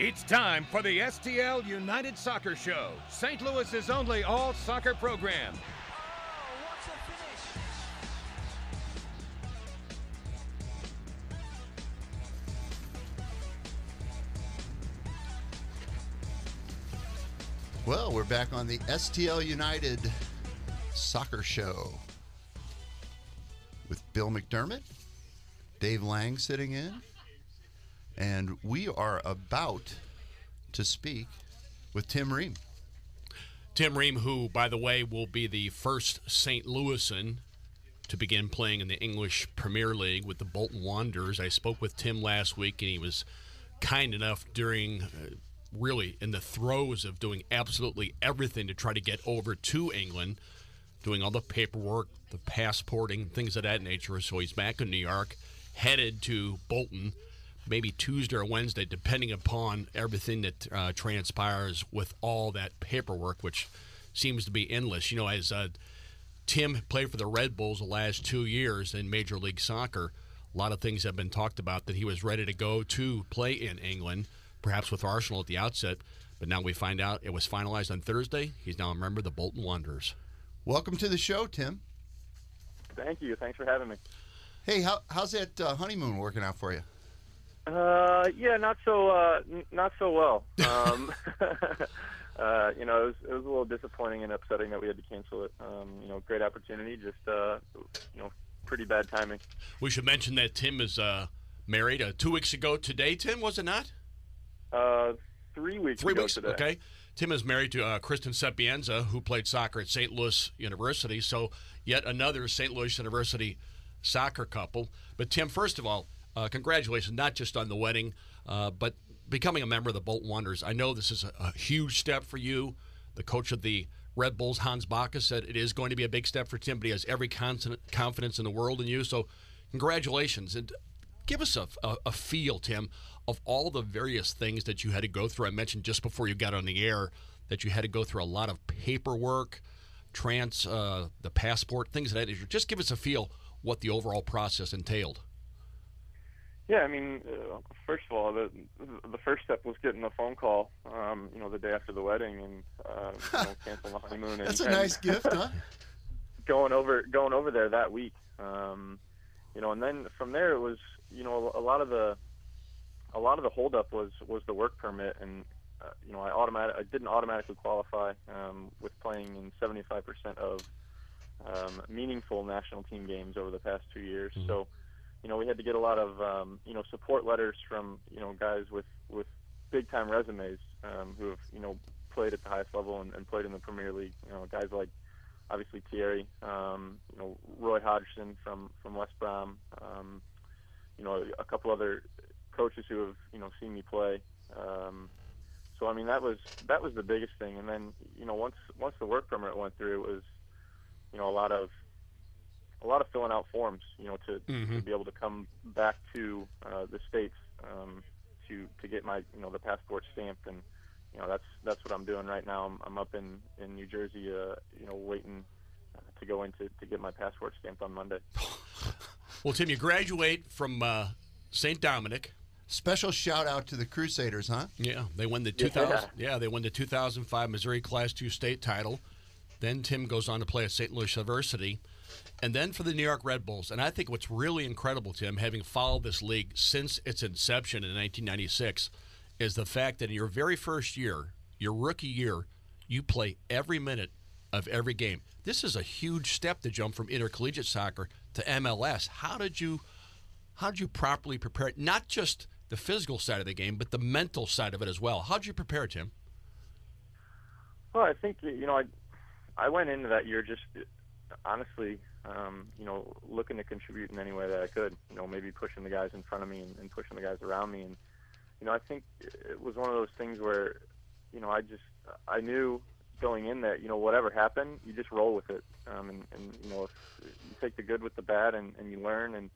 It's time for the STL United Soccer Show, St. Louis's only all-soccer program. Oh, what's a finish? Well, we're back on the STL United Soccer Show with Bill McDermott, Dave Lang sitting in, and we are about to speak with Tim Ream. Tim Ream, who, by the way, will be the first St. Louisan to begin playing in the English Premier League with the Bolton Wanderers. I spoke with Tim last week, and he was kind enough during really in the throes of doing absolutely everything to try to get over to England, doing all the paperwork, the passporting, things of that nature. So he's back in New York, headed to Bolton, maybe Tuesday or Wednesday, depending upon everything that transpires with all that paperwork, which seems to be endless. You know, as Tim played for the Red Bulls the last 2 years in Major League Soccer, a lot of things have been talked about that he was ready to go to play in England, perhaps with Arsenal at the outset, but now we find out it was finalized on Thursday. He's now a member of the Bolton Wanderers. Welcome to the show, Tim. Thank you. Thanks for having me. Hey, how's that honeymoon working out for you? Yeah, not so well. You know, it was a little disappointing and upsetting that we had to cancel it. You know, great opportunity, just you know, pretty bad timing. We should mention that Tim is married 2 weeks ago today. Tim, was it not? 3 weeks 3 ago weeks, today. okay. Tim is married to Kristen Sapienza, who played soccer at St. Louis University, so yet another St. Louis University soccer couple. But Tim, first of all, congratulations, not just on the wedding, but becoming a member of the Bolton Wanderers. I know this is a huge step for you. The coach of the Red Bulls, Hans Backe, said it is going to be a big step for Tim, but he has every confidence in the world in you, so congratulations. And give us a feel, Tim, of all the various things that you had to go through. I mentioned just before you got on the air that you had to go through a lot of paperwork, the passport, things of that nature. Just give us a feel what the overall process entailed. Yeah, I mean, first of all, the first step was getting a phone call, you know, the day after the wedding, and you know, canceling the honeymoon. That's a nice gift, huh? Going over there that week, you know, and then from there it was, you know, a lot of the holdup was the work permit, and you know, I didn't automatically qualify with playing in 75% of meaningful national team games over the past 2 years. Mm-hmm. So, you know, we had to get a lot of you know, support letters from, you know, guys with big time resumes who have, you know, played at the highest level and played in the Premier League. You know, guys like obviously Thierry, you know, Roy Hodgson from West Brom, you know, a couple other coaches who have, you know, seen me play. So I mean, that was the biggest thing. And then, you know, once the work permit went through, it was, you know, a lot of filling out forms, you know, to be able to come back to the States to get my, you know, the passport stamped. And you know, that's what I'm doing right now. I'm up in New Jersey, you know, waiting to go in to get my passport stamped on Monday. Well, Tim, you graduate from St. Dominic. Special shout out to the Crusaders, huh? Yeah, they won the 2005 Missouri Class II state title. Then Tim goes on to play at St. Louis University, and then for the New York Red Bulls. And I think what's really incredible, Tim, having followed this league since its inception in 1996, is the fact that in your very first year, your rookie year, you play every minute of every game. This is a huge step to jump from intercollegiate soccer to MLS. How did you properly prepare it? Not just the physical side of the game, but the mental side of it as well. How did you prepare, Tim? Well, I think, you know, I went into that year just honestly, you know, looking to contribute in any way that I could. You know, maybe pushing the guys in front of me and pushing the guys around me. And you know, I think it was one of those things where, you know, I knew going in that, you know, whatever happened, you just roll with it. And you know, if you take the good with the bad and you learn, and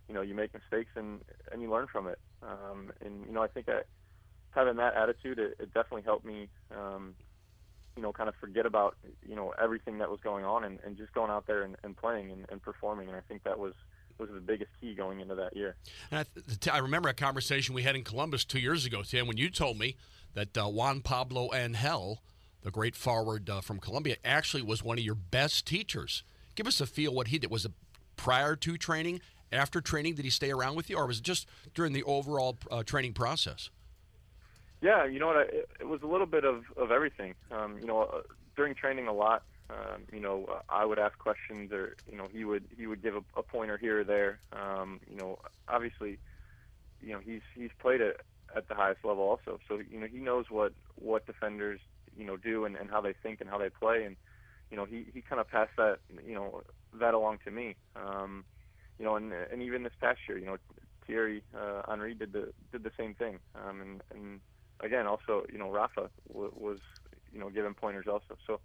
you know, you make mistakes and you learn from it. And you know, I think that having that attitude, it definitely helped me, you know, kind of forget about, you know, everything that was going on and just going out there and playing and performing. And I think that was was the biggest key going into that year. And I remember a conversation we had in Columbus 2 years ago, Tim, when you told me that Juan Pablo Angel, the great forward from Colombia, actually was one of your best teachers. Give us a feel what he did. Was it prior to training, after training, did he stay around with you, or was it just during the overall training process? Yeah, you know what? It was a little bit of everything. During training a lot, I would ask questions, or he would give a pointer here or there. Obviously, he's played at the highest level also, so he knows what defenders do and how they think and how they play, and he kind of passed that that along to me. And even this past year, Thierry Henry did the same thing, and again also Rafa was giving pointers also. So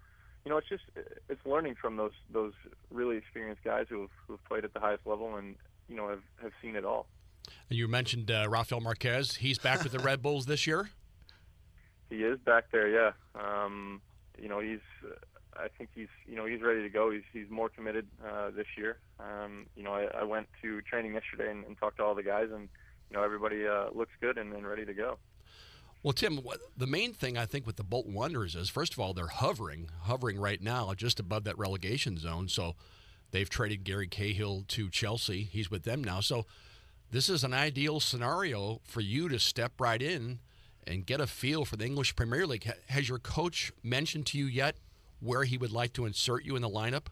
it's learning from those really experienced guys who've played at the highest level and have seen it all. You mentioned Rafael Marquez. He's back with the Red Bulls this year. He is back there, yeah. I think he's ready to go. He's more committed this year. I went to training yesterday and talked to all the guys, and everybody looks good and ready to go. Well, Tim, the main thing I think with the Bolton Wanderers is, first of all, they're hovering right now just above that relegation zone. So they've traded Gary Cahill to Chelsea. He's with them now. So this is an ideal scenario for you to step right in and get a feel for the English Premier League. Has your coach mentioned to you yet where he would like to insert you in the lineup?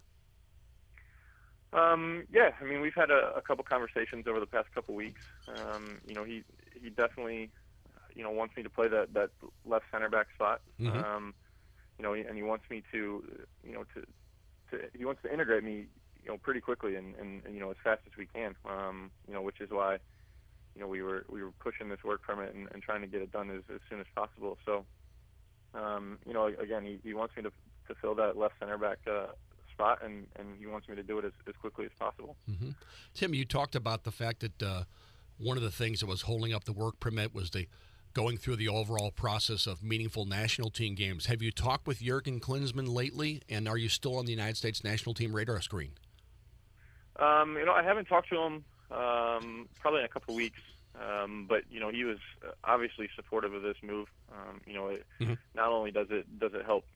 Yeah, I mean, we've had a couple conversations over the past couple weeks. He definitely wants me to play that left center back spot. Mm-hmm. And he wants me to he wants to integrate me pretty quickly and as fast as we can. Which is why we were pushing this work permit and trying to get it done as soon as possible. So again, he wants me to fill that left center back spot, and he wants me to do it as quickly as possible. Mm-hmm. Tim, you talked about the fact that one of the things that was holding up the work permit was going through the overall process of meaningful national team games. Have you talked with Jurgen Klinsmann lately, and are you still on the United States national team radar screen? I haven't talked to him probably in a couple of weeks, but he was obviously supportive of this move. Mm-hmm. Not only does it help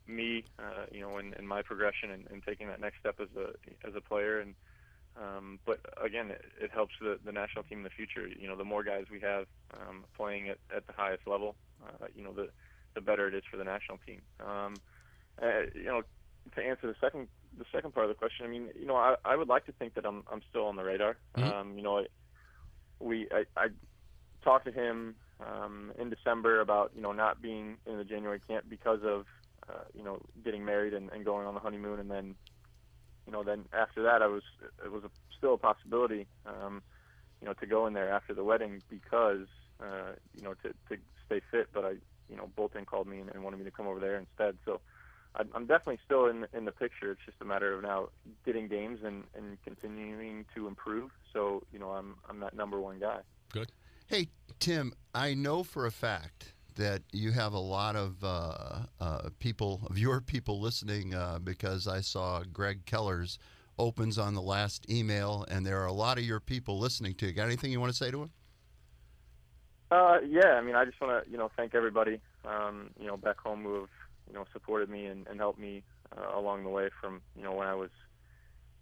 me in my progression and taking that next step as a player, and but again it helps the national team in the future. The more guys we have playing at the highest level, the better it is for the national team. To answer the second part of the question, I mean, I would like to think that I'm still on the radar. Mm-hmm. I talked to him in December about not being in the January camp because of getting married and going on the honeymoon, and then then after that it was still a possibility to go in there after the wedding because to stay fit, but Bolton called me and wanted me to come over there instead. So I'm definitely still in the picture. It's just a matter of now getting games and continuing to improve. So I'm that number one guy. Good. Hey, Tim, I know for a fact that you have a lot of your people listening because I saw Greg Keller's opens on the last email, and there are a lot of your people listening to you. Got anything you want to say to him? Yeah, I mean, I just want to thank everybody back home who have supported me and helped me along the way from when I was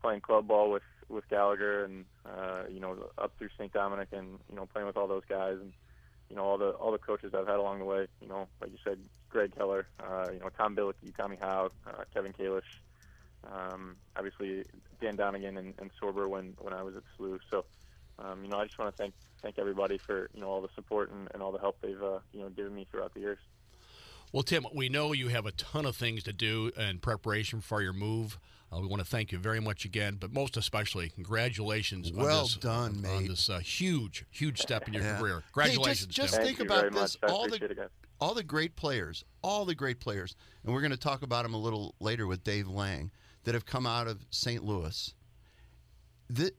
playing club ball with Gallagher and up through St. Dominic and playing with all those guys and all the coaches I've had along the way. Like you said, Greg Keller, Tom Billicky, Tommy Howe, Kevin Kalish, obviously Dan Donegan and Sorber when I was at SLU. So I just want to thank everybody for all the support and all the help they've given me throughout the years. Well, Tim, we know you have a ton of things to do in preparation for your move. We want to thank you very much again, but most especially, congratulations done, mate. On this huge step in your career. Congratulations, hey, just Tim. think about this. All the great players, and we're going to talk about them a little later with Dave Lang, that have come out of St. Louis.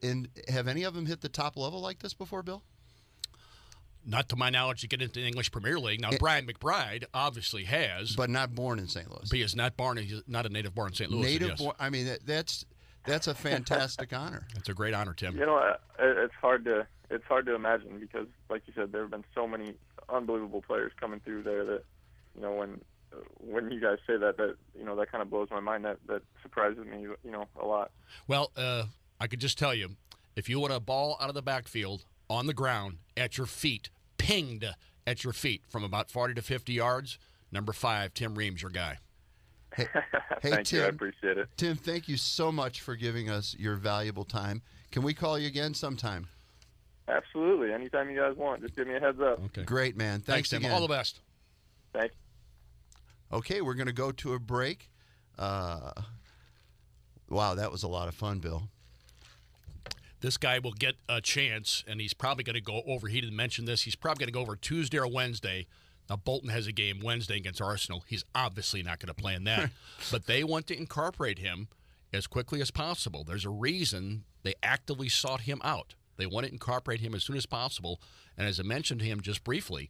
And have any of them hit the top level like this before, Bill? Not to my knowledge to get into the English Premier League. Now, Brian McBride obviously has. But not born in St. Louis. But he is not born. He's not a native born in St. Louis. Native born. I mean, that's That's a fantastic honor. It's a great honor, Tim. You know, it's hard to imagine because, like you said, there have been so many unbelievable players coming through there that, you know, when you guys say that you know, that kind of blows my mind. That surprises me, you know, a lot. Well, I could just tell you, if you want a ball out of the backfield on the ground at your feet, pinged at your feet from about 40 to 50 yards, number 5, Tim Ream's your guy. Hey, Thank Tim, you. I appreciate it. Tim, thank you so much for giving us your valuable time. Can we call you again sometime? Absolutely. Anytime you guys want, just give me a heads up. Okay. Great, man. Thanks Tim. again. All the best. Thanks. Okay, we're going to go to a break. Wow, that was a lot of fun, Bill. This guy will get a chance, and he's probably going to go over. He didn't mention this. He's probably going to go over Tuesday or Wednesday. Now, Bolton has a game Wednesday against Arsenal. He's obviously not going to play in that. But they want to incorporate him as quickly as possible. There's a reason they actively sought him out. They want to incorporate him as soon as possible. And as I mentioned to him just briefly,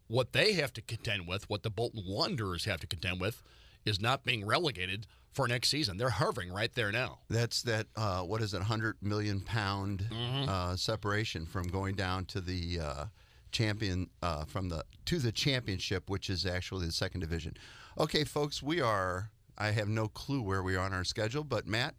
what they have to contend with, what the Bolton Wanderers have to contend with, is not being relegated for next season. They're hovering right there now. That's that, what is it, 100 million pound separation from going down to the champion, to the championship, which is actually the second division. Okay, folks, I have no clue where we are on our schedule, but Matt,